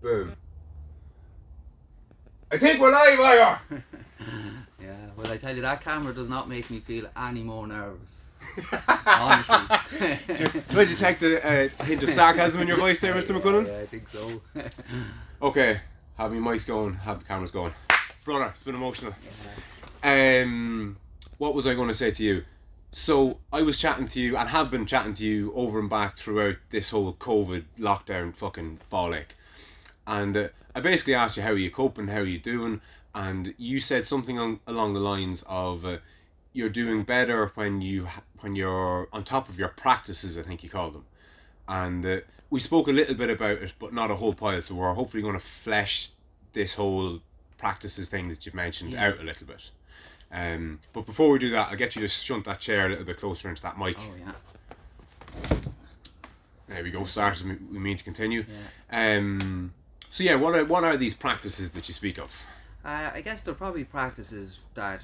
Boom. I think we're live, Ivor! Yeah, well, I tell you, that camera does not make me feel any more nervous. Honestly. Do I detect a hint of sarcasm in your voice there, Mr. McCullen? Yeah, I think so. Okay, have your mics going, have the cameras going. Brother, it's been emotional. What was I going to say to you? So, I was chatting to you, and have been chatting to you over and back throughout this whole COVID lockdown fucking ball ache. And I basically asked you how are you coping, how are you doing, and you said something along the lines of you're doing better when you're on top of your practices, I think you called them. And we spoke a little bit about it, but not a whole pile, so we're hopefully going to flesh this whole practices thing that you've mentioned out a little bit. But before we do that, I'll get you to shunt that chair a little bit closer into that mic. Oh, yeah. There we go, start as we mean to continue. Yeah. So yeah, what are these practices that you speak of? I guess they're probably practices that,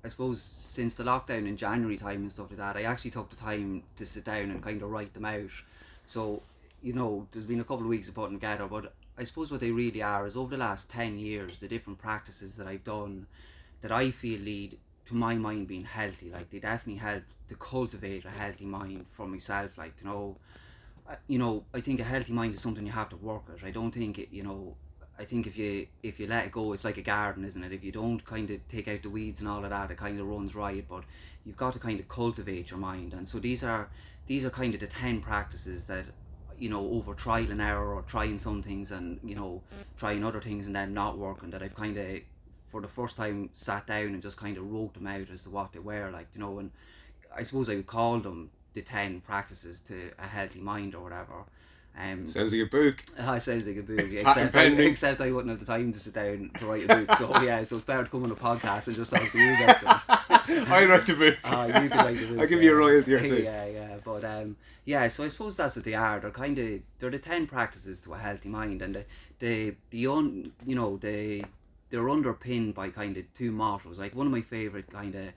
I suppose, since the lockdown in January time and stuff like that, I actually took the time to sit down and kind of write them out. So, there's been a couple of weeks of putting together, but I suppose what they really are is over the last 10 years, the different practices that I've done that I feel lead to my mind being healthy. Like, they definitely help to cultivate a healthy mind for myself. Like, I think a healthy mind is something you have to work at. I don't think I think if you let it go, it's like a garden, isn't it? If you don't kind of take out the weeds and all of that, it kind of runs riot. But you've got to kind of cultivate your mind. And so these are kind of the 10 practices that, over trial and error, or trying some things and trying other things and them not working, that I've kind of, for the first time, sat down and just kind of wrote them out as to what they were, like, and I suppose I would call them the 10 practices to a healthy mind or whatever. Sounds like a book. It sounds like a book, except I wouldn't have the time to sit down to write a book. So yeah, so it's better to come on a podcast and just talk to you about them. I write the book. You can write the book. I'll give you a royalty or two. Yeah. But so I suppose that's what they are. They're the 10 practices to a healthy mind, and they're underpinned by kind of two mottos. Like, one of my favourite kind of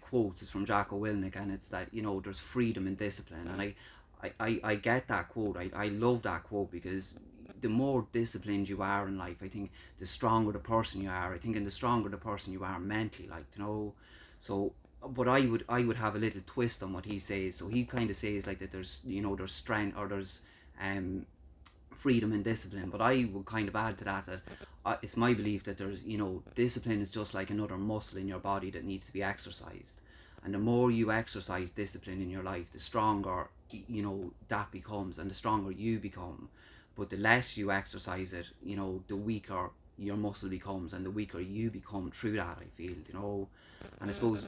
quotes is from Jocko Willink, and it's that there's freedom and discipline. And I get that quote. I love that quote, because the more disciplined you are in life, I think the stronger the person you are. I think, and the stronger the person you are mentally, like, so. But I would have a little twist on what he says. So he kind of says, like, that there's there's strength, or there's freedom and discipline. But I would kind of add to that it's my belief that there's discipline is just like another muscle in your body that needs to be exercised. And the more you exercise discipline in your life, the stronger that becomes, and the stronger you become. But the less you exercise it, the weaker your muscle becomes, and the weaker you become through that, I feel. And I suppose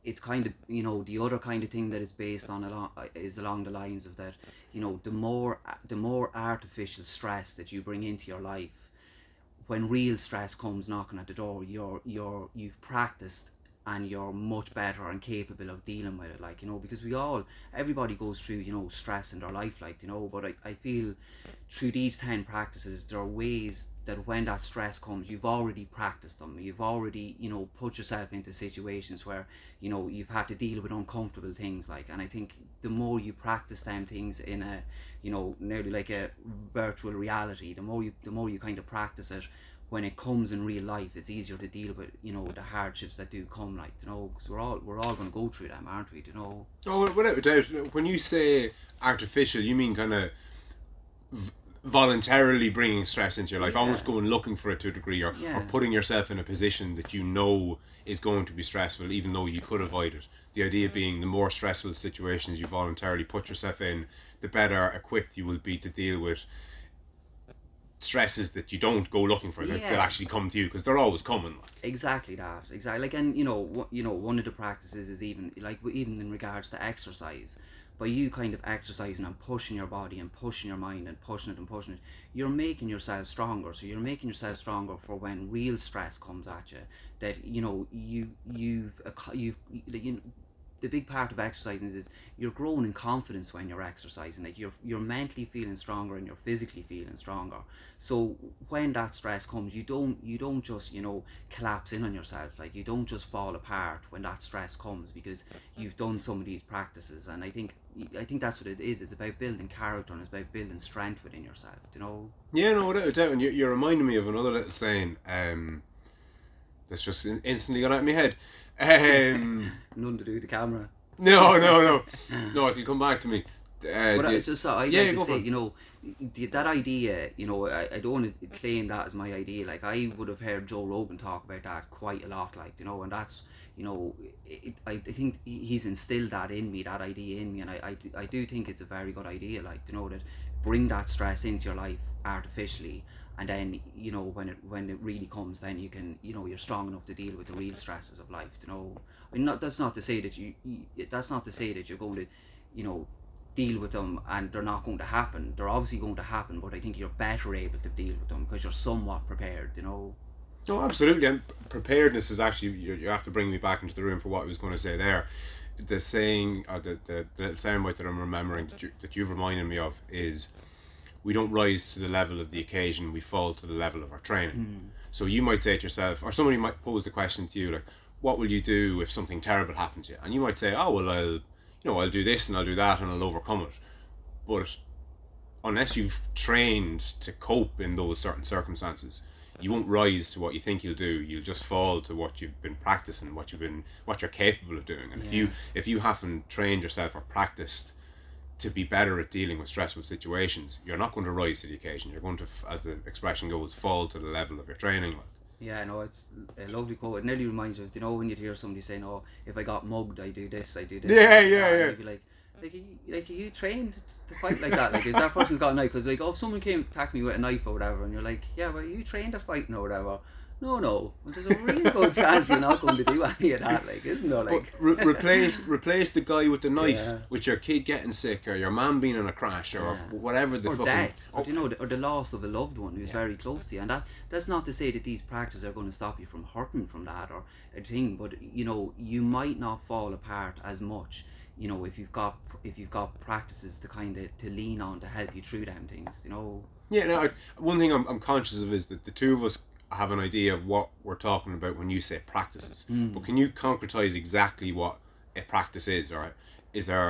it's kind of the other kind of thing that is based on along the lines of that, the more artificial stress that you bring into your life, when real stress comes knocking at the door, you've practiced, and you're much better and capable of dealing with it, like, because everybody goes through stress in their life, like, but I feel through these 10 practices, there are ways that when that stress comes, you've already practiced them, you've already put yourself into situations where you've had to deal with uncomfortable things, like. And I think the more you practice them things in a nearly like a virtual reality, the more you kind of practice it, when it comes in real life, it's easier to deal with the hardships that do come, like, because we're all going to go through them, aren't we? Oh, without a doubt. When you say artificial, you mean kind of voluntarily bringing stress into your life, almost going looking for it to a degree, or putting yourself in a position that is going to be stressful, even though you could avoid it. The idea being, the more stressful situations you voluntarily put yourself in, the better equipped you will be to deal with stresses that you don't go looking for, that actually come to you, because they're always coming, like. Exactly that, like. And one of the practices is even in regards to exercise. By you kind of exercising and pushing your body and pushing your mind and pushing it, you're making yourself stronger. So you're making yourself stronger for when real stress comes at you, that the big part of exercising is you're growing in confidence when you're exercising. Like you're mentally feeling stronger and you're physically feeling stronger. So when that stress comes, you don't just, you know, collapse in on yourself. Like you don't just fall apart when that stress comes, because you've done some of these practices. And I think that's what it is. It's about building character, and it's about building strength within yourself, you know. Yeah, no, without a doubt. And you're reminding me of another little saying that's just instantly gone out of my head. Nothing to do with the camera. No, it can come back to me. But it's just, I yeah, like to go for say, it. you know, that idea, you know, I don't want to claim that as my idea. Like, I would have heard Joe Rogan talk about that quite a lot, like, you know, and that's, you know, I think he's instilled that in me, that idea in me, and I do think it's a very good idea, like, you know, that bring that stress into your life artificially, and then, you know, when it really comes, then you can, you know, you're strong enough to deal with the real stresses of life, you know. I mean, that's not to say that that's not to say that you're going to, you know, deal with them and they're not going to happen. They're obviously going to happen, but I think you're better able to deal with them because you're somewhat prepared, you know. No, absolutely. And preparedness is actually, you have to bring me back into the room for what I was going to say there. The saying, the little soundbite that I'm remembering that you've reminded me of is, we don't rise to the level of the occasion, we fall to the level of our training. So you might say to yourself, or somebody might pose the question to you, like, what will you do if something terrible happens to you? And you might say, oh, well, I'll do this and I'll do that and I'll overcome it. But unless you've trained to cope in those certain circumstances, you won't rise to what you think you'll do. You'll just fall to what you've been practicing, what you're capable of doing. And if you haven't trained yourself or practiced to be better at dealing with stressful situations, you're not going to rise to the occasion. You're going to, as the expression goes, fall to the level of your training. Yeah, no, it's a lovely quote. It nearly reminds you of, you know, when you hear somebody saying, "Oh, if I got mugged, I do this, I do this." Yeah, and yeah, that. yeah. And you'd be like, are you trained to fight like that? Like, if that person's got a knife, because like, oh, if someone came attack me with a knife or whatever, and you're like, yeah, but are you trained at fighting or whatever? No. Well, there's a really good chance you're not going to do any of that, like, isn't there? Like, replace the guy with the knife Yeah. with your kid getting sick or your man being in a crash or whatever the or fucking death, or you know, or the loss of a loved one who's very close to you, and that's not to say that these practices are going to stop you from hurting from that or a thing, but you know, you might not fall apart as much, you know, if you've got practices to kind of to lean on to help you through them things, you know. Yeah, no, one thing I'm conscious of is that the two of us have an idea of what we're talking about when you say practices. But can you concretize exactly what a practice is, or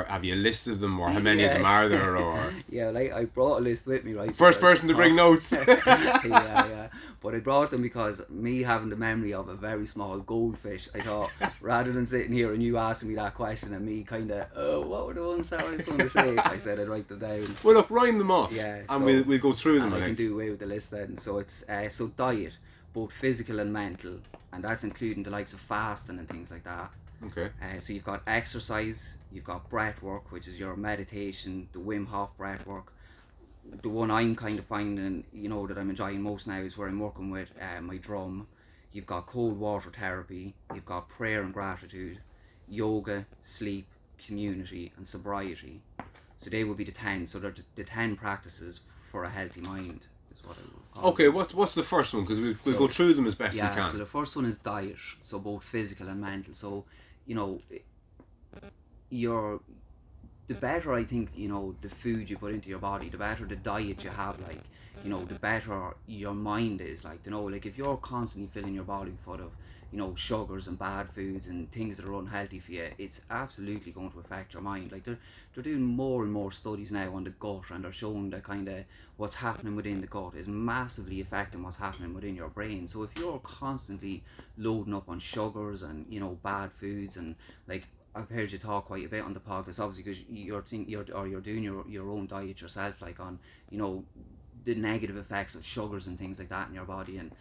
have you listed them, or how many of them are there, or Yeah, like I brought a list with me, right? first because- person to bring notes? yeah. But I brought them because me having the memory of a very small goldfish, I thought rather than sitting here and you asking me that question and me kind of, oh, what were the ones that I was going to say? I said I'd write them down. Well, look, rhyme them off, Yeah, and so- we'll go through them. And I I can think. do away with the list then. So it's so diet, both physical and mental, and that's including the likes of fasting and things like that. Okay. So you've got exercise, you've got breath work, which is your meditation, the Wim Hof breath work. The one I'm kind of finding, you know, that I'm enjoying most now is where I'm working with my drum. You've got cold water therapy, you've got prayer and gratitude, yoga, sleep, community, and sobriety. So they would be the 10. So they're the 10 practices for a healthy mind, is what I would call Okay, them. what's the first one? Because we'll So- go through them as best we Yeah, can. so the first one is diet, so both physical and mental. So, you know, the better, I think, you know, the food you put into your body, the better the diet you have, like, you know, the better your mind is, like, you know, like if you're constantly filling your body full of, you know, sugars and bad foods and things that are unhealthy for you, it's absolutely going to affect your mind. Like, they're doing more and more studies now on the gut, and they're showing that kind of what's happening within the gut is massively affecting what's happening within your brain. So if you're constantly loading up on sugars and, you know, bad foods, and like I've heard you talk quite a bit on the podcast, obviously, because you're doing your own diet yourself, like on, you know, the negative effects of sugars and things like that in your body, and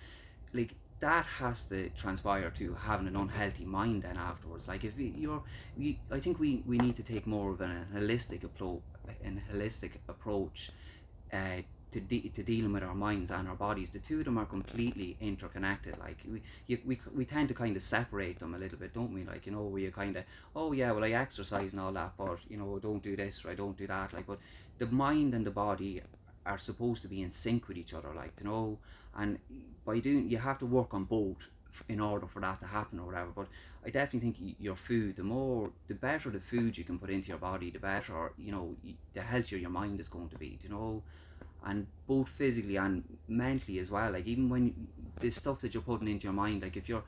like that has to transpire to having an unhealthy mind then afterwards. Like if I think we need to take more of a holistic approach to dealing with our minds and our bodies. The two of them are completely interconnected. Like we tend to kind of separate them a little bit, don't we? Like, you know, where you kind of, oh yeah, well I exercise and all that, but you know, don't do this or I don't do that. Like, but the mind and the body are supposed to be in sync with each other, like, you know, and by doing, you have to work on both in order for that to happen or whatever. But I definitely think your food, the better the food you can put into your body, the better, the healthier your mind is going to be, and both physically and mentally as well. Like, even when the stuff that you're putting into your mind, like if you're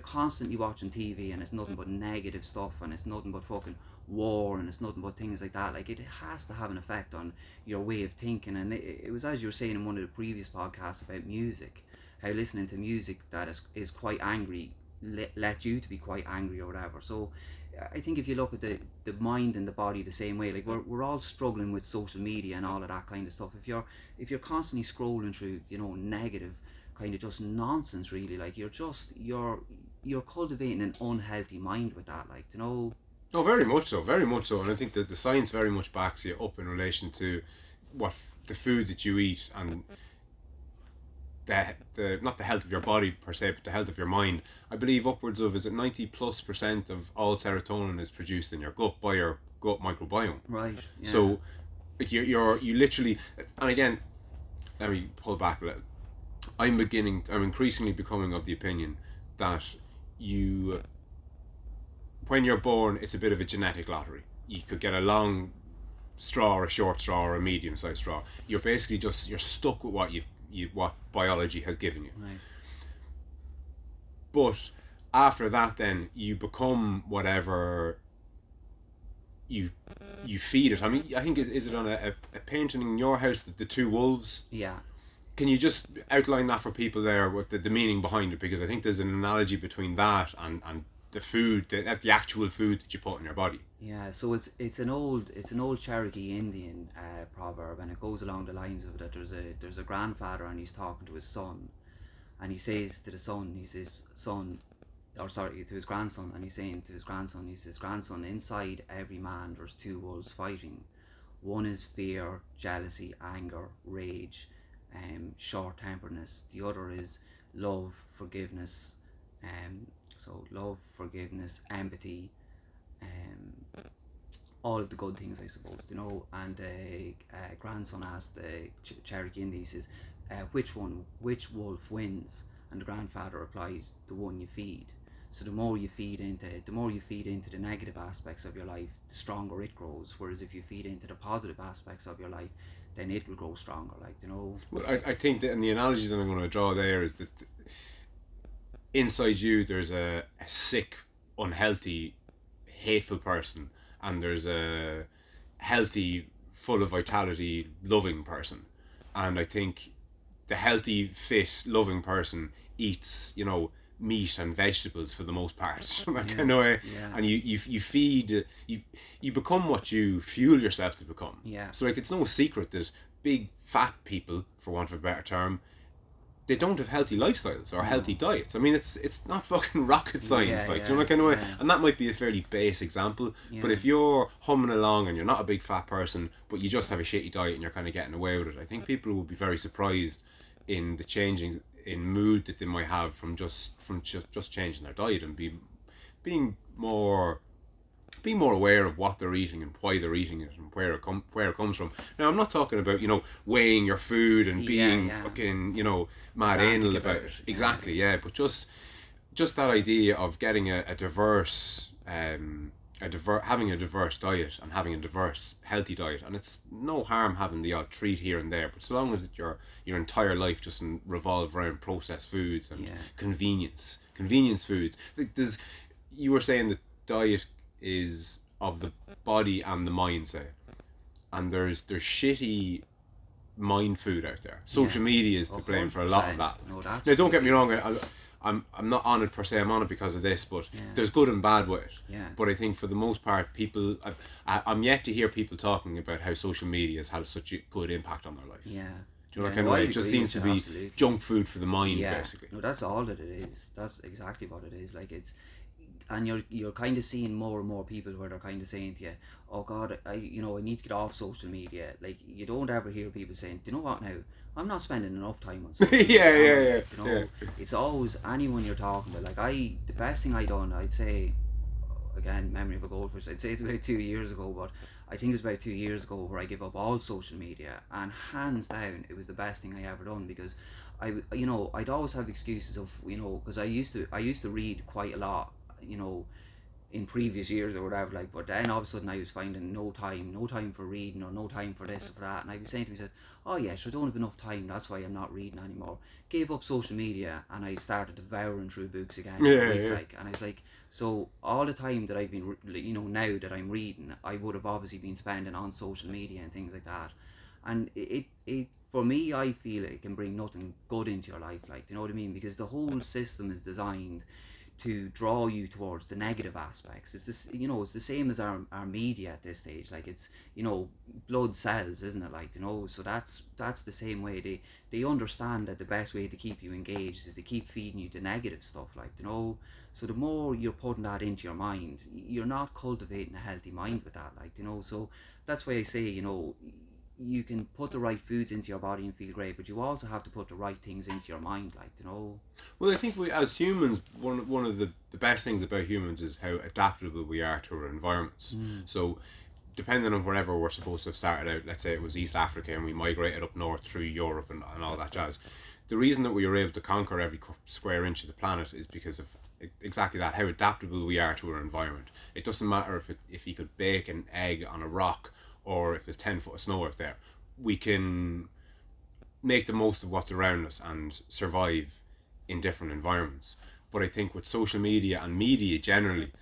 constantly watching TV and it's nothing but negative stuff and it's nothing but fucking war and it's nothing but things like that, like it has to have an effect on your way of thinking. And it was, as you were saying in one of the previous podcasts about music, how listening to music that is quite angry let you to be quite angry or whatever. So I think if you look at the mind and the body the same way, like we're all struggling with social media and all of that kind of stuff. If you're constantly scrolling through, negative kind of just nonsense, really, like you're cultivating an unhealthy mind with that, like, Oh, very much so, very much so. And I think that the science very much backs you up in relation to what the food that you eat, and the not the health of your body per se, but the health of your mind. I believe upwards of, is it 90+% of all serotonin is produced in your gut by your gut microbiome. Right. Yeah. So like you literally, and again, let me pull back a little. I'm increasingly becoming of the opinion that when you're born, it's a bit of a genetic lottery. You could get a long straw or a short straw or a medium-sized straw. You're basically you're stuck with what biology has given you. Right. But after that, then you become whatever you feed it. I mean, I think is it on a painting in your house, the two wolves? Yeah. Can you just outline that for people there, what the meaning behind it? Because I think there's an analogy between that and the food, the actual food that you put in your body. Yeah, so it's an old Cherokee Indian proverb, and it goes along the lines of that. There's a grandfather, and he's talking to his son, and he says to the son, he says, to his grandson, and he's saying to his grandson, he says, grandson, inside every man there's two wolves fighting. One is fear, jealousy, anger, rage, short-temperedness. The other is love, forgiveness, so love, forgiveness, empathy, all of the good things, I suppose, and the grandson asked the Cherokee Indian, he says, which wolf wins? And the grandfather replies, the one you feed. So the more you feed into the negative aspects of your life, the stronger it grows. Whereas if you feed into the positive aspects of your life, then it will grow stronger, like, Well, I think that, and the analogy that I'm going to draw there is that inside you there's a sick, unhealthy, hateful person, and there's a healthy, full of vitality, loving person. And I think the healthy, fit, loving person eats, meat and vegetables for the most part. And you feed, you become what you fuel yourself to become. Yeah. So like, it's no secret that big fat people, for want of a better term, they don't have healthy lifestyles or healthy diets. I mean, it's not fucking rocket science, and that might be a fairly base example. Yeah. But if you're humming along and you're not a big fat person, but you just have a shitty diet and you're kind of getting away with it, I think people will be very surprised in the changing in mood that they might have from just changing their diet and being more aware of what they're eating and why they're eating it and where it comes from. Now, I'm not talking about weighing your food and being fucking mad anal about it. Exactly, yeah. But just that idea of getting a diverse having a diverse diet and having a diverse healthy diet, and it's no harm having the odd treat here and there, but so long as your entire life doesn't revolve around processed foods and convenience foods. Like you were saying that diet is of the body and the mind, say, and there's shitty mind food out there. Social media is to blame for a lot of that. No, now, don't get me wrong, I'm not on it per se, I'm on it because of this, but there's good and bad with it. Yeah. But I think for the most part, people, I'm yet to hear people talking about how social media has had such a good impact on their life. Yeah. Do you know what kind of way? It just seems to be absolutely junk food for the mind, basically. No, that's all that it is. That's exactly what it is. Like, it's, and you're kind of seeing more and more people where they're kind of saying to you, oh God, I need to get off social media. Like, you don't ever hear people saying, do you know what now? I'm not spending enough time on social media. Yeah. It's always anyone you're talking to. Like, the best thing I done, I'd say, again, memory of a goldfish. I'd say it's about 2 years ago, but I think it was about 2 years ago where I gave up all social media, and hands down, it was the best thing I ever done because I'd always have excuses of, because I used to read quite a lot, you know, in previous years or whatever, like, but then all of a sudden I was finding no time for reading or no time for this or for that, and I was saying to myself, oh yeah, sure, I don't have enough time, that's why I'm not reading anymore. Gave up social media and I started devouring through books again, Yeah, yeah. like, and I was like, so all the time that I've been, now that I'm reading, I would have obviously been spending on social media and things like that, and it for me, I feel it can bring nothing good into your life, like, do you know what I mean? Because the whole system is designed to draw you towards the negative aspects. It's this, it's the same as our media at this stage. Like, it's, blood cells, isn't it? Like, so that's the same way. They understand that the best way to keep you engaged is to keep feeding you the negative stuff. Like, so the more you're putting that into your mind, you're not cultivating a healthy mind with that. Like, so that's why I say, you can put the right foods into your body and feel great, but you also have to put the right things into your mind, like, Well, I think we, as humans, one of the best things about humans is how adaptable we are to our environments. So, depending on wherever we're supposed to have started out, let's say it was East Africa and we migrated up north through Europe and all that jazz, the reason that we were able to conquer every square inch of the planet is because of exactly that, how adaptable we are to our environment. It doesn't matter if you could bake an egg on a rock or if there's 10 foot of snow out there, we can make the most of what's around us and survive in different environments. But I think with social media and media generally,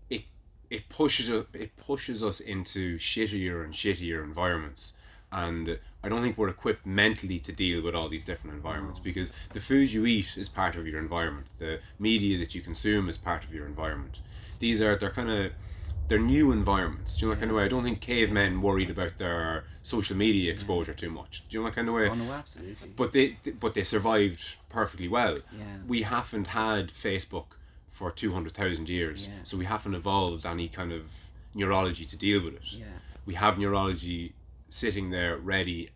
it pushes us into shittier and shittier environments, and I don't think we're equipped mentally to deal with all these different environments, because the food you eat is part of your environment, the media that you consume is part of your environment. They're new environments. Do you know that kind of way? I don't think cavemen worried about their social media exposure too much. Do you know that kind of way? Oh no, absolutely. But they survived perfectly well. Yeah. We haven't had Facebook for 200,000 years, so we haven't evolved any kind of neurology to deal with it. Yeah. We have neurology sitting there ready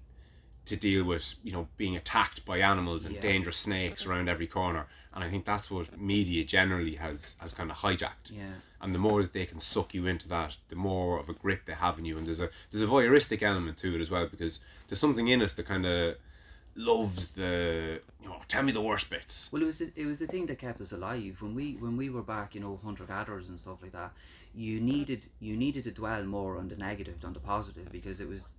to deal with, being attacked by animals and dangerous snakes around every corner. And I think that's what media generally has kind of hijacked. Yeah. And the more that they can suck you into that, the more of a grip they have in you. And there's a voyeuristic element to it as well, because there's something in us that kind of loves the, tell me the worst bits. Well, it was the thing that kept us alive when we were back, hunter gatherers and stuff like that. You needed to dwell more on the negative than the positive, because it was,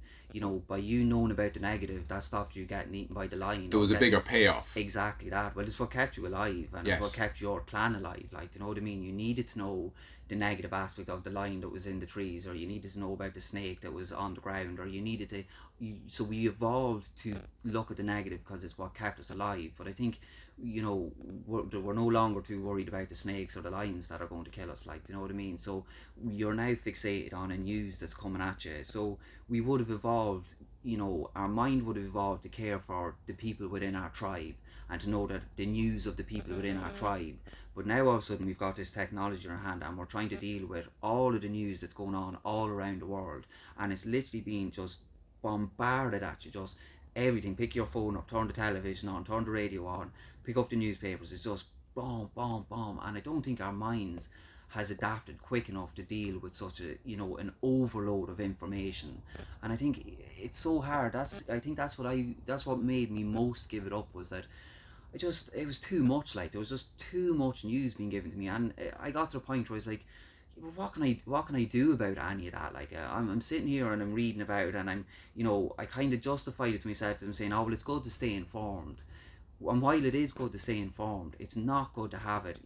by you knowing about the negative, that stopped you getting eaten by the lion. There was a bigger payoff. Exactly that. Well, it's what kept you alive, and it's what kept your clan alive. Like, you know what I mean? You needed to know the negative aspect of the lion that was in the trees, or you needed to know about the snake that was on the ground, or you needed to. So we evolved to look at the negative because it's what kept us alive. But I think, we're no longer too worried about the snakes or the lions that are going to kill us. Like, do you know what I mean? So you're now fixated on a news that's coming at you. So we would have evolved. Our mind would have evolved to care for the people within our tribe and to know that the news of the people within our tribe. But now all of a sudden we've got this technology in our hand and we're trying to deal with all of the news that's going on all around the world, and it's literally being just bombarded at you, just everything. Pick your phone up, turn the television on, turn the radio on, pick up the newspapers. It's just boom, boom, boom. And I don't think our minds has adapted quick enough to deal with such a an overload of information. And I think it's so hard. I think that's what made me most give it up, was that it was too much. Like, there was just too much news being given to me, and I got to the point where I was like, what can I do about any of that? Like, I'm sitting here and I'm reading about it, and I'm I kind of justified it to myself, that I'm saying, oh well, it's good to stay informed, and while it is good to stay informed, it's not good to have it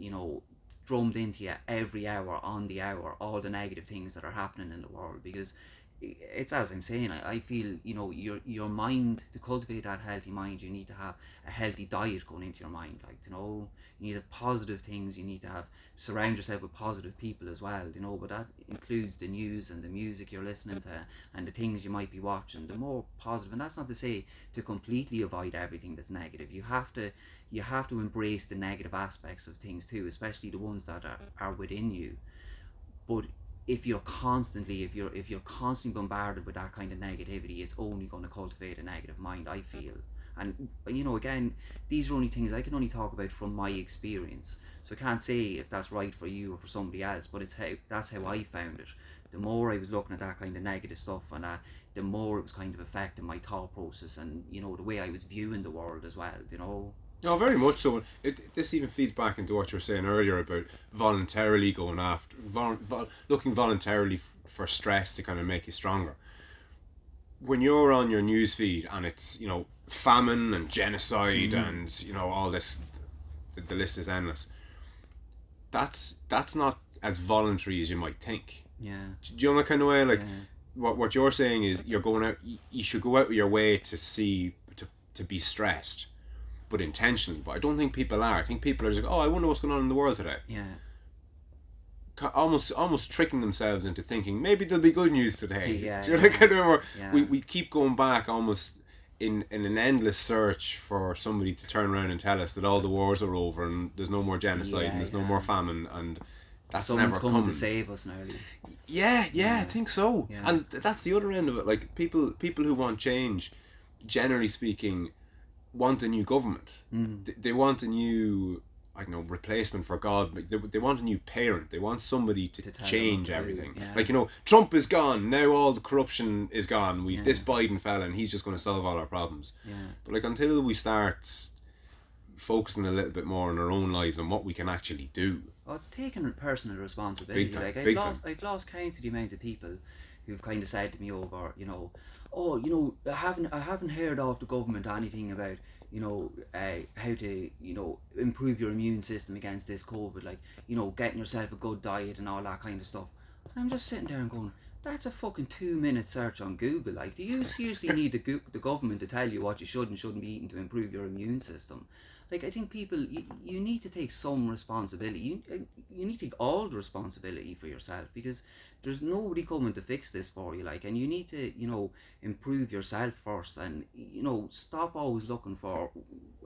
drummed into you every hour on the hour, all the negative things that are happening in the world. Because it's, as I'm saying, I feel your mind, to cultivate that healthy mind, you need to have a healthy diet going into your mind. Like, you need to have positive things, you need to surround yourself with positive people as well, but that includes the news and the music you're listening to and the things you might be watching. The more positive, and that's not to say to completely avoid everything that's negative. You have to embrace the negative aspects of things too, especially the ones that are within you. But if you're constantly bombarded with that kind of negativity, it's only going to cultivate a negative mind, I feel. And again, these are only things I can only talk about from my experience, so I can't say if that's right for you or for somebody else, but that's how I found it. The more I was looking at that kind of negative stuff, and the more it was kind of affecting my thought process, and the way I was viewing the world as well. No, very much so. This even feeds back into what you were saying earlier about voluntarily going after, looking voluntarily for stress to kind of make you stronger. When you're on your news feed and it's famine and genocide and all this, the list is endless. That's not as voluntary as you might think. Yeah. Do you know that kind of way? Like, Yeah. what you're saying is you're going out. You should go out of your way to see to be stressed, but intentionally. But I don't think people are. I think people are just like, oh, I wonder what's going on in the world today. Yeah. Almost tricking themselves into thinking maybe there'll be good news today. Yeah. Do you know that kind of where Yeah. we keep going back almost in an endless search for somebody to turn around and tell us that all the wars are over and there's no more genocide and there's no more famine, and that's Someone's never coming coming to save us now. Yeah, I think so. Yeah. And that's the other end of it. Like people who want change, generally speaking, want a new government. They want a new, I don't know, replacement for God. They want a new parent. They want somebody to tell them change what to do, everything. yeah. Like, Trump is gone. Now all the corruption is gone. We've this Biden fella and he's just going to solve all our problems. Yeah. But like until we start focusing a little bit more on our own lives and what we can actually do. Well, it's taking personal responsibility. Big time, Like big time. I've lost count of the amount of people who've kind of said to me over, I haven't heard of the government anything about, how to, improve your immune system against this COVID, like, getting yourself a good diet and all that kind of stuff. And I'm just sitting there and going, that's a fucking 2-minute search on Google. Like, do you seriously need the government to tell you what you should and shouldn't be eating to improve your immune system? Like, I think people, you need to take some responsibility. You need to take all the responsibility for yourself, because there's nobody coming to fix this for you. Like, and you need to, improve yourself first, and stop always looking for,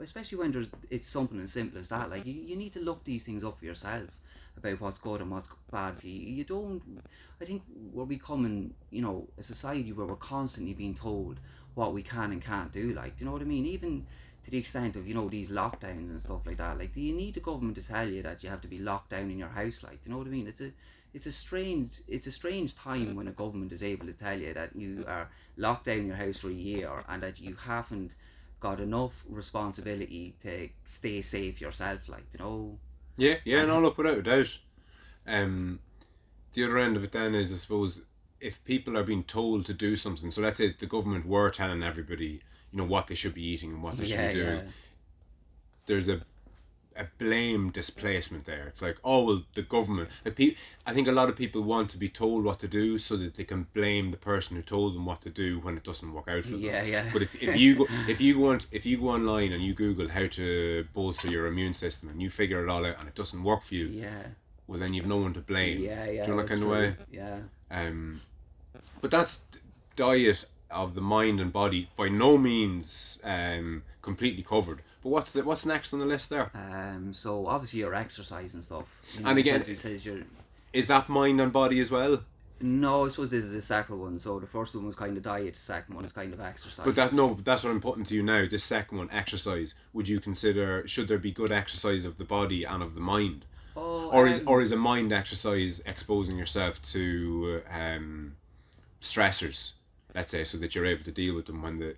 especially when it's something as simple as that. Like, you need to look these things up for yourself about what's good and what's bad for you. I think we're becoming, a society where we're constantly being told what we can and can't do. Like, do you know what I mean? Even to the extent of these lockdowns and stuff like that. Like, do you need the government to tell you that you have to be locked down in your house? Like, do you know what I mean? It's a strange time when a government is able to tell you that you are locked down in your house for a year and that you haven't got enough responsibility to stay safe yourself. Like, Yeah, no, look, without a doubt. The other end of it then is, I suppose, if people are being told to do something, so let's say the government were telling everybody, what they should be eating and what they should be doing, there's a blame displacement there. It's like, oh, well, the government, I think a lot of people want to be told what to do so that they can blame the person who told them what to do when it doesn't work out for them. Yeah. But if you go online and you Google how to bolster your immune system and you figure it all out and it doesn't work for you, well, then you've no one to blame. Do you know that kind of way? Yeah. But that's diet of the mind and body, by no means completely covered. But what's next on the list there? So obviously your exercise and stuff. And again, it says is that mind and body as well? No, I suppose this is a separate one. So the first one was kind of diet, the second one is kind of exercise. But that's what I'm putting to you now. This second one, exercise. Would you consider, should there be good exercise of the body and of the mind? Or is a mind exercise exposing yourself to stressors, let's say, so that you're able to deal with them when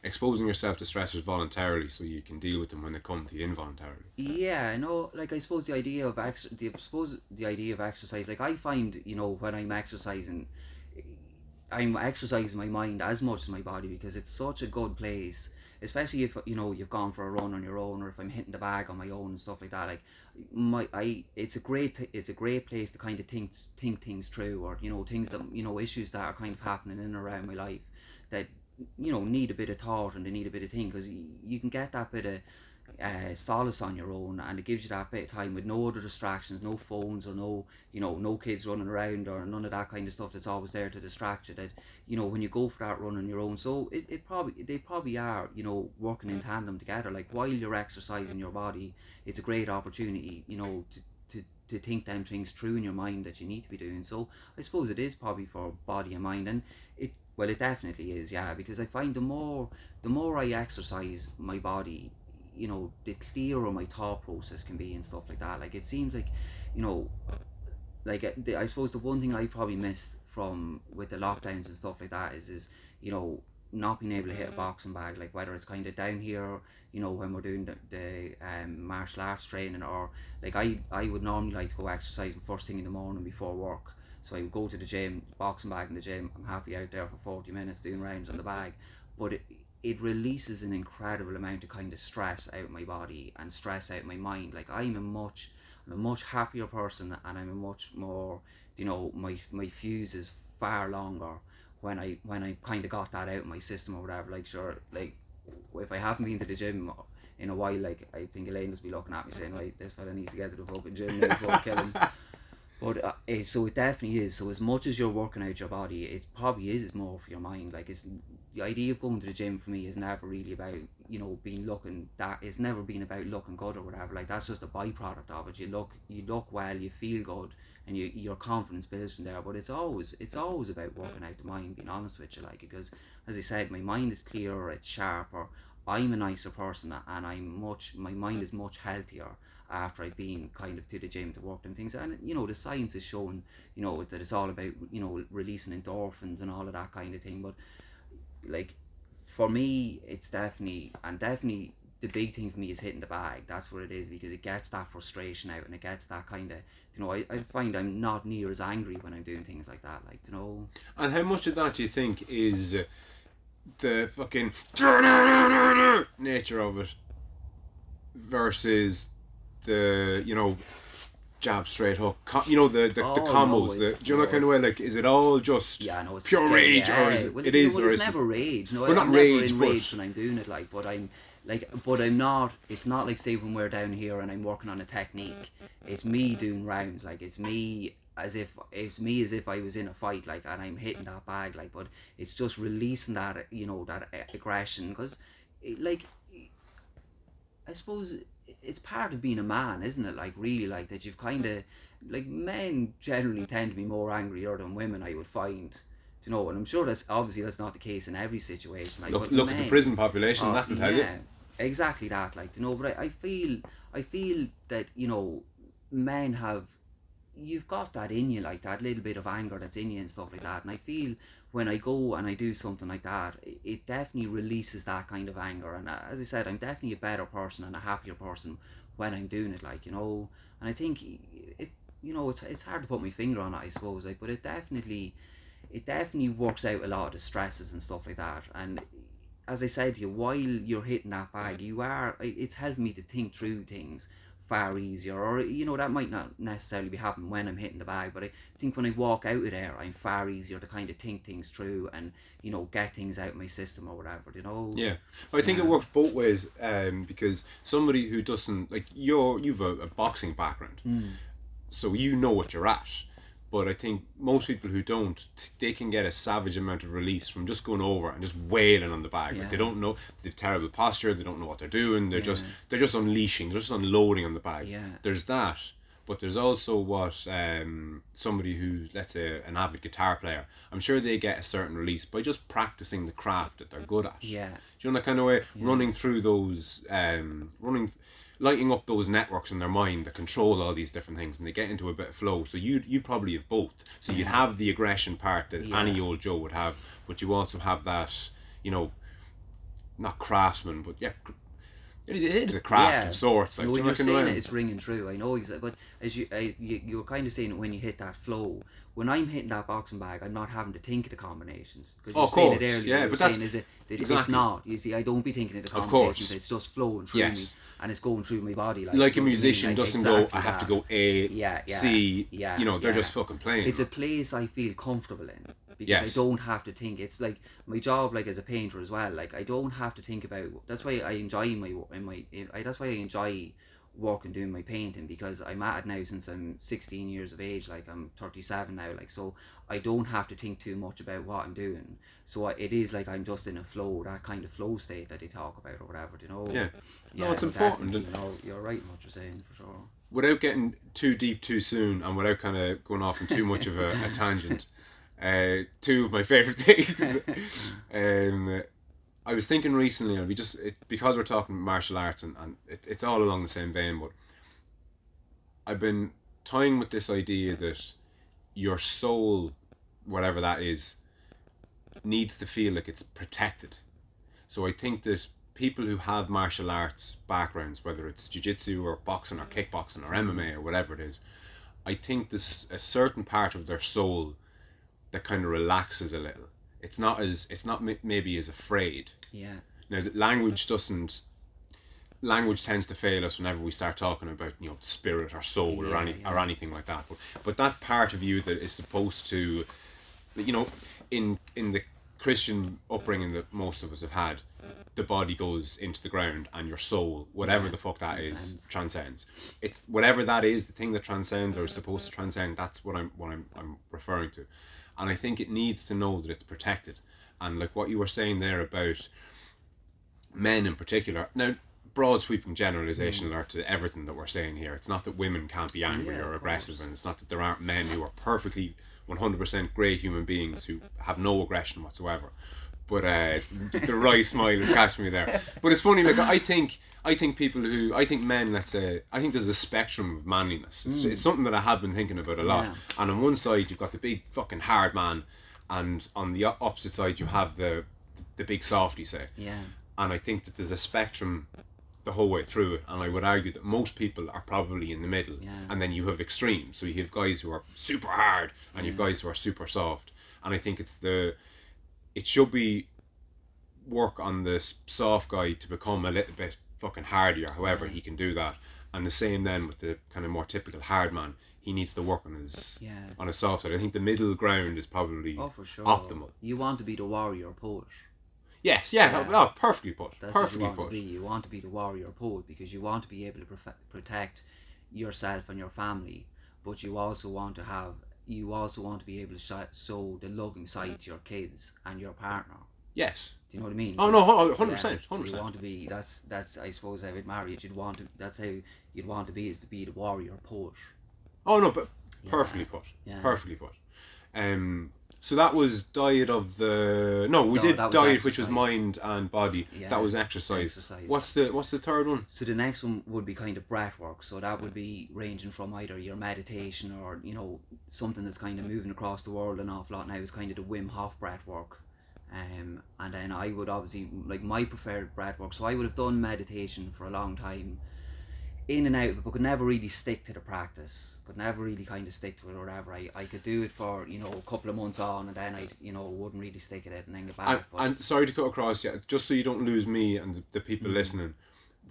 exposing yourself to stressors voluntarily, so you can deal with them when they come to you involuntarily. Yeah, no, like I suppose the idea of exercise, like I find, when I'm exercising my mind as much as my body, because it's such a good place, especially if you've gone for a run on your own, or if I'm hitting the bag on my own and stuff like that. Like it's a great place to kind of think things through, or things that issues that are kind of happening in and around my life that need a bit of thought and they need a bit of thing, because you can get that bit of solace on your own, and it gives you that bit of time with no other distractions, no phones, or no kids running around, or none of that kind of stuff that's always there to distract you, that when you go for that run on your own. So they probably are working in tandem together. Like, while you're exercising your body, it's a great opportunity to think them things through in your mind that you need to be doing. So I suppose it is probably for body and mind, and Well, it definitely is, yeah, because I find the more I exercise my body, the clearer my thought process can be and stuff like that. Like it seems like, you know, I suppose the one thing I probably missed from with the lockdowns and stuff like that is not being able to hit a boxing bag, like whether it's kind of down here, when we're doing the martial arts training, or like I would normally like to go exercising first thing in the morning before work. So I would go to the gym, boxing bag in the gym. I'm happy out there for 40 minutes doing rounds on the bag, but it releases an incredible amount of kind of stress out of my body and stress out of my mind. Like I'm a much happier person, and I'm a much more, my fuse is far longer when I kind of got that out of my system or whatever. Like sure, like if I haven't been to the gym in a while, like I think Elaine will be looking at me saying, right, this fella needs to get to the fucking gym now before I kill him. But so it definitely is. So as much as you're working out your body, it probably is more for your mind. Like it's the idea of going to the gym for me is never really about being looking. That it's never been about looking good or whatever. Like that's just a byproduct of it. You look well, you feel good, and your confidence builds from there. But it's always about working out the mind. Being honest with you, like, because as I said, my mind is clearer, it's sharper. I'm a nicer person, and my mind is much healthier after I've been kind of to the gym to work them things. And the science is showing that it's all about releasing endorphins and all of that kind of thing. But like for me, it's definitely the big thing for me is hitting the bag. That's what it is, because it gets that frustration out, and it gets that kind of I find I'm not near as angry when I'm doing things like that, like And how much of that do you think is the fucking nature of it versus the jab straight hook, the combos, no, do you know that kind of way? Like, is it all just it's pure rage, or is it? Well, It is, or it's is never rage. No, Well, I'm not never rage, in but- rage when I'm doing it. Like, but I'm not. It's not like, say, when we're down here and I'm working on a technique. It's me doing rounds. Like it's me as if I was in a fight. Like, and I'm hitting that bag. Like, but it's just releasing that that aggression, because I suppose it's part of being a man, isn't it? Like, really, like that you've kind of, like, men generally tend to be more angrier than women, I would find. And I'm sure that's not the case in every situation. Like, Look but at the prison population, that will tell you. Exactly that. Like, but I feel that men have, you've got that in you, like that little bit of anger that's in you and stuff like that. And I feel when I go and I do something like that, it definitely releases that kind of anger. And as I said, I'm definitely a better person and a happier person when I'm doing it, like, and I think it's hard to put my finger on it, I suppose, like, but it definitely works out a lot of the stresses and stuff like that. And as I said to you, while you're hitting that bag, it's helping me to think through things far easier. Or that might not necessarily be happening when I'm hitting the bag, but I think when I walk out of there, I'm far easier to kind of think things through and get things out of my system or whatever. Yeah, but I think it works both ways, because somebody who doesn't, like, you've a boxing background, so you know what you're at. But I think most people who don't, they can get a savage amount of release from just going over and just wailing on the bag. Yeah. Like, they don't know, they've terrible posture, they don't know what they're doing, they're just unleashing, they're just unloading on the bag. Yeah. There's that, but there's also what somebody who's, let's say, an avid guitar player, I'm sure they get a certain release by just practicing the craft that they're good at. Yeah. Do you know that kind of way? Yeah. Running through those, lighting up those networks in their mind that control all these different things, and they get into a bit of flow. So you probably have both. So you have the aggression part that any old Joe would have, but you also have that, not craftsman, but it is a craft of sorts. Like, when do you you're know that kind of saying way? it, it's ringing true. I know exactly, but as you were kind of saying it when you hit that flow. When I'm hitting that boxing bag, I'm not having to think of the combinations, because you were saying it earlier. Yeah, you were but saying that's it's not. You see, I don't be thinking of the combinations. It's just flowing through me, and it's going through my body. Like a musician doesn't go, I have to go A, C. They're just fucking playing. It's a place I feel comfortable in, because I don't have to think. It's like my job, like as a painter as well. Like, I don't have to think about. That's why I enjoy that's why I enjoy working doing my painting, because I'm at it now since I'm 16 years of age. Like, I'm 37 now, like, so I don't have to think too much about what I'm doing. So it is like I'm just in a flow, that kind of flow state that they talk about or whatever, No, it's important. You're right in what you're saying, for sure. Without getting too deep too soon, and without kind of going off on too much of a tangent, Two of my favorite things. I was thinking recently, and because we're talking martial arts, and it's all along the same vein, but I've been toying with this idea that your soul, whatever that is, needs to feel like it's protected. So I think that people who have martial arts backgrounds, whether it's jiu-jitsu or boxing or kickboxing or MMA or whatever it is, I think there's a certain part of their soul that kind of relaxes a little. It's not maybe as afraid. Yeah. Now, language tends to fail us whenever we start talking about, spirit or soul or or anything like that. But that part of you that is supposed to, in the Christian upbringing that most of us have had, the body goes into the ground and your soul, whatever the fuck that is, transcends. It's whatever that is, the thing that transcends or is supposed to transcend. That's what I'm referring to, and I think it needs to know that it's protected. And like what you were saying there about men in particular. Now, broad sweeping generalization alert to everything that we're saying here. It's not that women can't be angry or aggressive, and it's not that there aren't men who are perfectly 100% great human beings who have no aggression whatsoever. But the right smile is catching me there. But it's funny, like I think men, let's say, I think there's a spectrum of manliness. It's something that I have been thinking about a lot. Yeah. And on one side you've got the big fucking hard man, and on the opposite side you have the big softy, say. Yeah. And I think that there's a spectrum the whole way through it, and I would argue that most people are probably in the middle. And then you have extremes, so you have guys who are super hard and you have guys who are super soft, and I think it should be work on the soft guy to become a little bit fucking hardier, however he can do that. And the same then with the kind of more typical hard man, he needs to work on his soft side. I think the middle ground is probably for sure. optimal. You want to be the warrior poet. Yes, no, perfectly put. That's perfectly what you want put. to be. You want to be the warrior poet because you want to be able to protect yourself and your family, but you also want to be able to show the loving side to your kids and your partner. Yes. Do you know what I mean? Oh no, 100%. So you want to be. That's I suppose how with marriage you'd want to. That's how you'd want to be, is to be the warrior poet. Oh no, but perfectly put. Yeah. Perfectly put. So that was diet of the. No, we did diet, exercise. which was mind and body. Yeah, that was exercise. What's the third one? So the next one would be kind of breath work. So that would be ranging from either your meditation or something that's kind of moving across the world an awful lot now is kind of the Wim Hof breath work. And then I would obviously like my preferred breath work. So I would have done meditation for a long time, in and out of it, but could never really stick to the practice. Could never really kind of stick to it or whatever. I could do it for a couple of months on, and then I wouldn't really stick at it and then get back. And sorry to cut across, just so you don't lose me and the people listening.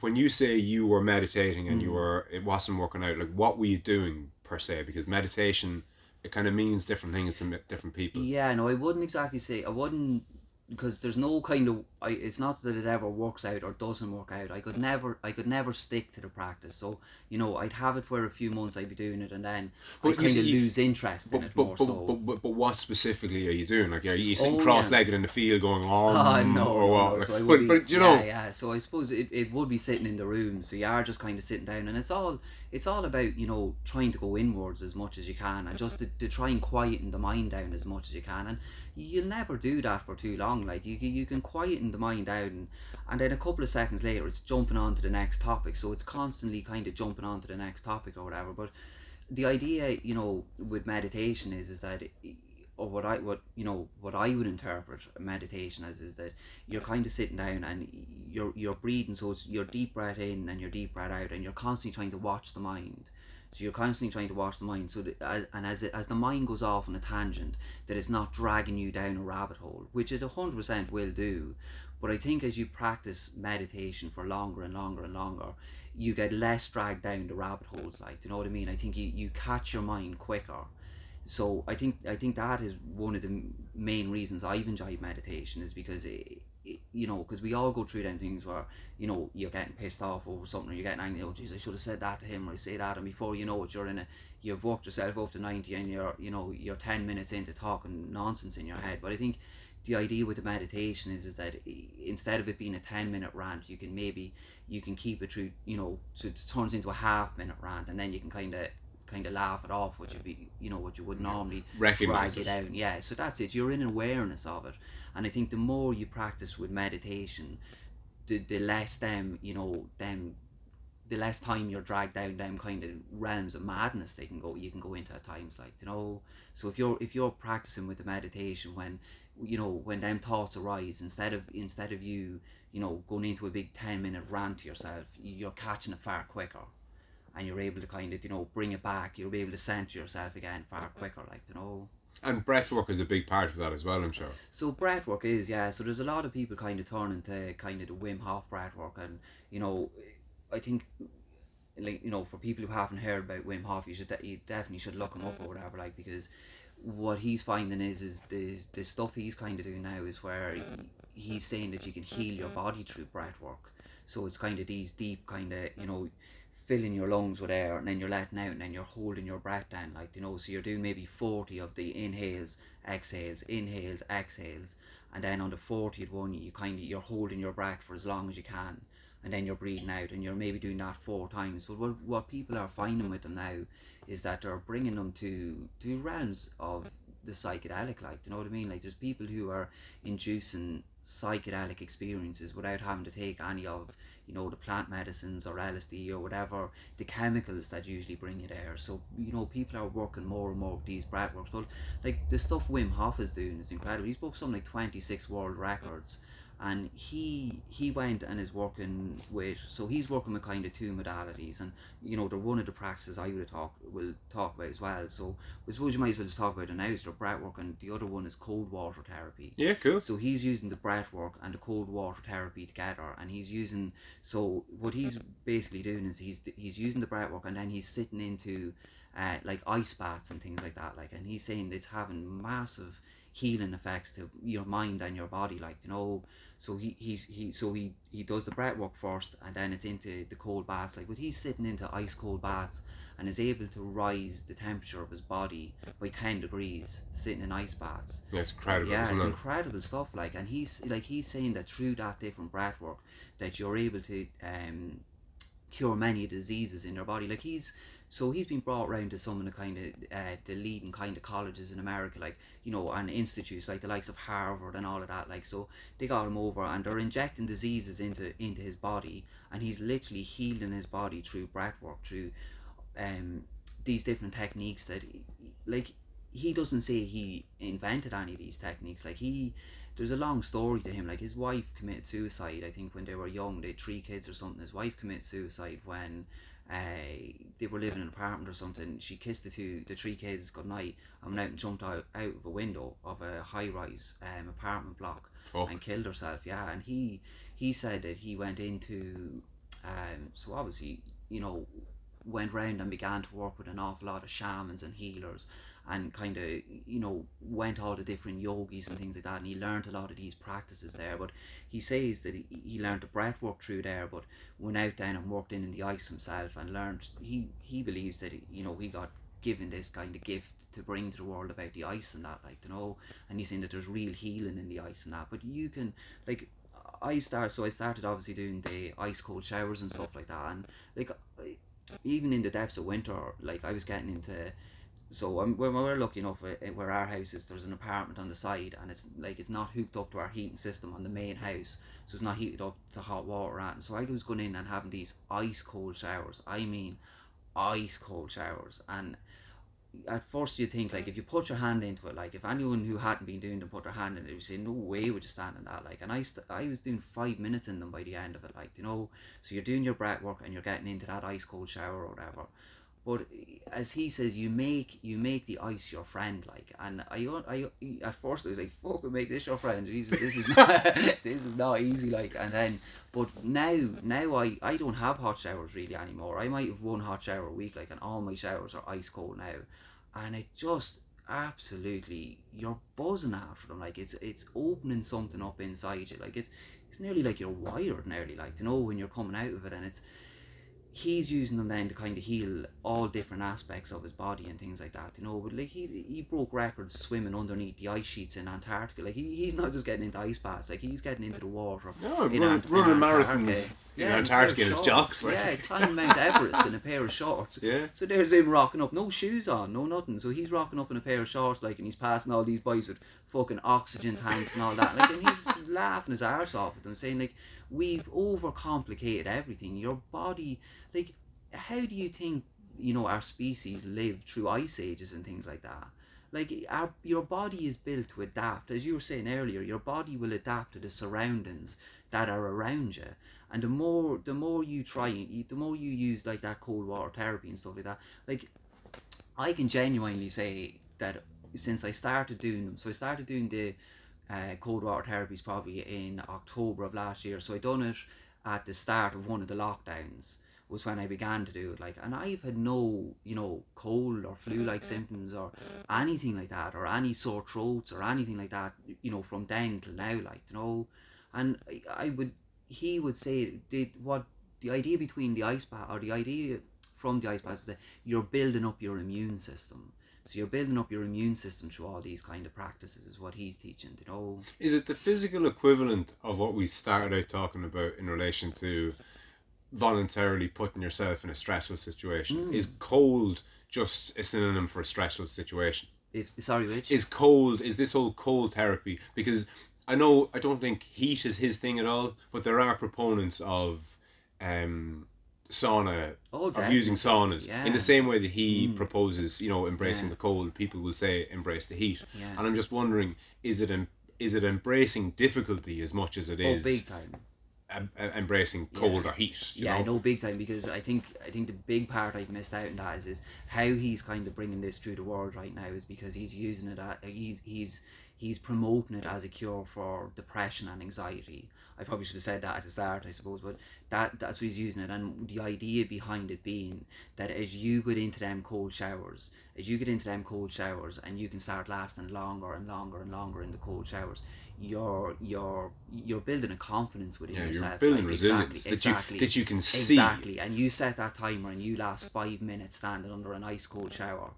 When you say you were meditating and it wasn't working out, like what were you doing per se? Because meditation, it kind of means different things to different people. Yeah, no, I wouldn't exactly say. I wouldn't, because there's no kind of. It's not that it ever works out or doesn't work out. I could never stick to the practice. So I'd have it for a few months. I'd be doing it, and then I kind of lose interest in it more. But what specifically are you doing? Like, are you sitting cross-legged in the field going on? No, or what? So but yeah. So I suppose it would be sitting in the room. So you are just kind of sitting down, and it's all about trying to go inwards as much as you can, and just to try and quieten the mind down as much as you can. And you'll never do that for too long. Like you can quieten the mind down, and then a couple of seconds later it's jumping on to the next topic. So it's constantly kind of jumping on to the next topic or whatever. But the idea with meditation is that or what I would interpret meditation as is that you're kind of sitting down and you're breathing, so it's your deep breath in and your deep breath out, and you're constantly trying to watch the mind. So you're constantly trying to watch the mind, so that, as the mind goes off on a tangent, that it's not dragging you down a rabbit hole, which it 100% will do. But I think as you practice meditation for longer and longer and longer, you get less dragged down the rabbit holes. Like, do you know what I mean? I think you catch your mind quicker. So I think that is one of the main reasons I've enjoyed meditation, is because because we all go through them things where you're getting pissed off over something, or you're getting angry. Oh jeez, I should have said that to him, or I say that, and before you know it, you've worked yourself up to 90, and you're 10 minutes into talking nonsense in your head. But I think the idea with the meditation is that instead of it being a 10-minute rant, you can keep it through, so it turns into a half-minute rant, and then you can kind of kind of laugh it off, what you would normally Recognise drag it it. down. Yeah, so that's it. You're in awareness of it, and I think the more you practice with meditation, the less the less time you're dragged down them kind of realms of madness you can go into at times, like, so if you're practicing with the meditation, when when them thoughts arise, instead of you going into a big 10-minute rant to yourself, you're catching it far quicker, and you're able to kind of bring it back. You'll be able to center yourself again far quicker, like. And breath work is a big part of that as well, I'm sure. So breath work is, yeah. So there's a lot of people kind of turning to kind of the Wim Hof breath work, and I think, like, for people who haven't heard about Wim Hof, you definitely should look him up or whatever, like, because what he's finding is the stuff he's kind of doing now is where he's saying that you can heal your body through breath work. So it's kind of these deep kind of filling your lungs with air, and then you're letting out, and then you're holding your breath down, like, so you're doing maybe 40 of the inhales, exhales, and then on the 40th one you're holding your breath for as long as you can, and then you're breathing out, and you're maybe doing that 4 times. But what people are finding with them now is that they're bringing them to realms of the psychedelic, like, do you know what I mean? Like, there's people who are inducing psychedelic experiences without having to take any of the plant medicines or LSD or whatever, the chemicals that usually bring you there. So people are working more and more with these breathworks. But like, the stuff Wim Hof is doing is incredible. He's broke something like 26 world records, and he went and is working with, so he's working with kind of two modalities, and they're one of the practices I will talk about as well. So I suppose you might as well just talk about it now. Is the breath work, and the other one is cold water therapy. Yeah, cool. So he's using the breath work and the cold water therapy together, and so what he's basically doing is he's using the breath work, and then he's sitting into like ice baths and things like that, like, and he's saying it's having massive healing effects to your mind and your body, like, so he does the breath work first, and then it's into the cold baths, like, but he's sitting into ice cold baths and is able to rise the temperature of his body by 10 degrees sitting in ice baths. Yeah, it's incredible, Yeah, isn't it's it? incredible stuff, like, and he's saying that through that different breath work that you're able to cure many diseases in their body. Like, he's been brought around to some of the kind of the leading kind of colleges in America, like, and institutes like the likes of Harvard and all of that, like, so they got him over, and they're injecting diseases into his body, and he's literally healing his body through breath work, through these different techniques that like, he doesn't say he invented any of these techniques. Like, there's a long story to him. Like, his wife committed suicide, I think, when they were young. They had 3 kids or something. His wife committed suicide when they were living in an apartment or something. She kissed the 3 kids goodnight, and went out and jumped out of a window of a high-rise apartment block and killed herself. Yeah, and he said that he went into so obviously went round and began to work with an awful lot of shamans and healers, and kind of went all the different yogis and things like that, and he learned a lot of these practices there. But he says that he learned the breath work through there, but went out then and worked in the ice himself, and learned, he believes that he got given this kind of gift to bring to the world about the ice and that, like, and he's saying that there's real healing in the ice and that. But you can, like, I started obviously doing the ice cold showers and stuff like that, and like, even in the depths of winter, like, I was getting into, so when we're lucky enough where our house is, there's an apartment on the side, and it's like, it's not hooked up to our heating system on the main house, so it's not heated up to hot water, and so I was going in and having these ice cold showers. I mean, ice cold showers. And at first you think, like, if you put your hand into it, like, if anyone who hadn't been doing them put their hand in it, you say, no way would you stand in that, like, and I was doing 5 minutes in them by the end of it, like, so you're doing your breath work and you're getting into that ice cold shower or whatever. But as he says, you make the ice your friend, like, and I at first I was like, fuck, make this your friend. Jesus, this is not this is not easy, like. And then, but now I don't have hot showers really anymore. I might have 1 hot shower a week, like, and all my showers are ice cold now, and it just absolutely, you're buzzing after them, like, it's opening something up inside you, like, it's nearly like you're wired, nearly, like, when you're coming out of it. And he's using them then to kind of heal all different aspects of his body and things like that, but like, he broke records swimming underneath the ice sheets in Antarctica. Like, he's not just getting into ice baths, like, he's getting into the water No, in running Antarctica. marathons in Yeah, Antarctica in his jocks. Like. Yeah, climbing Mount Everest in a pair of shorts. Yeah. So there's him rocking up, no shoes on, no nothing. So he's rocking up in a pair of shorts, like, and he's passing all these boys with fucking oxygen tanks and all that. Like, and he's laughing his arse off at them, saying, like, we've overcomplicated everything. Your body, like, how do you think, our species lived through ice ages and things like that? Like, your body is built to adapt. As you were saying earlier, your body will adapt to the surroundings that are around you. And the more you try, the more you use, like, that cold water therapy and stuff like that. Like, I can genuinely say that since I started doing them, so I started doing the cold water therapies probably in October of last year. So I done it at the start of one of the lockdowns, was when I began to do it. Like, and I've had no, cold or flu-like symptoms or anything like that, or any sore throats or anything like that, from then till now, like, and he would say the idea between the ice bath, or the idea from the ice bath, is that you're building up your immune system. So you're building up your immune system through all these kind of practices, is what he's teaching. Is it the physical equivalent of what we started out talking about in relation to voluntarily putting yourself in a stressful situation? Is cold just a synonym for a stressful situation? Which? Is this whole cold therapy? Because I don't think heat is his thing at all, but there are proponents of sauna, of using saunas, in the same way that he proposes, embracing the cold. People will say embrace the heat, and I'm just wondering, is it embracing difficulty as much as it is big time embracing cold or heat? I know, big time, because I think the big part I've missed out on that is how he's kind of bringing this through the world right now, is because he's using it he's promoting it as a cure for depression and anxiety. I probably should have said that at the start, I suppose, but that's what he's using it. And the idea behind it being that as you get into them cold showers, and you can start lasting longer and longer and longer in the cold showers, you're building a confidence within yourself. You're building resilience that you can see. Exactly. And you set that timer and you last 5 minutes standing under an ice cold shower.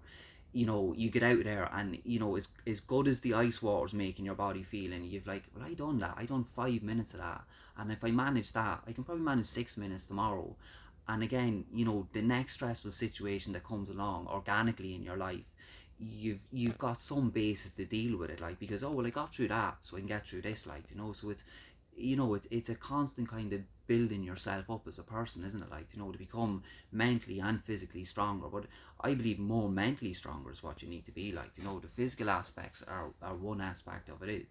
You get out there, and as good as the ice water's making your body feel, and you've like, well, I done 5 minutes of that, and if I manage that, I can probably manage 6 minutes tomorrow. And again, the next stressful situation that comes along organically in your life, you've got some basis to deal with it, like, because, oh well, I got through that, so I can get through this, like, so it's a constant kind of building yourself up as a person, isn't it, like, to become mentally and physically stronger. But I believe more mentally stronger is what you need to be, like, the physical aspects are one aspect of it,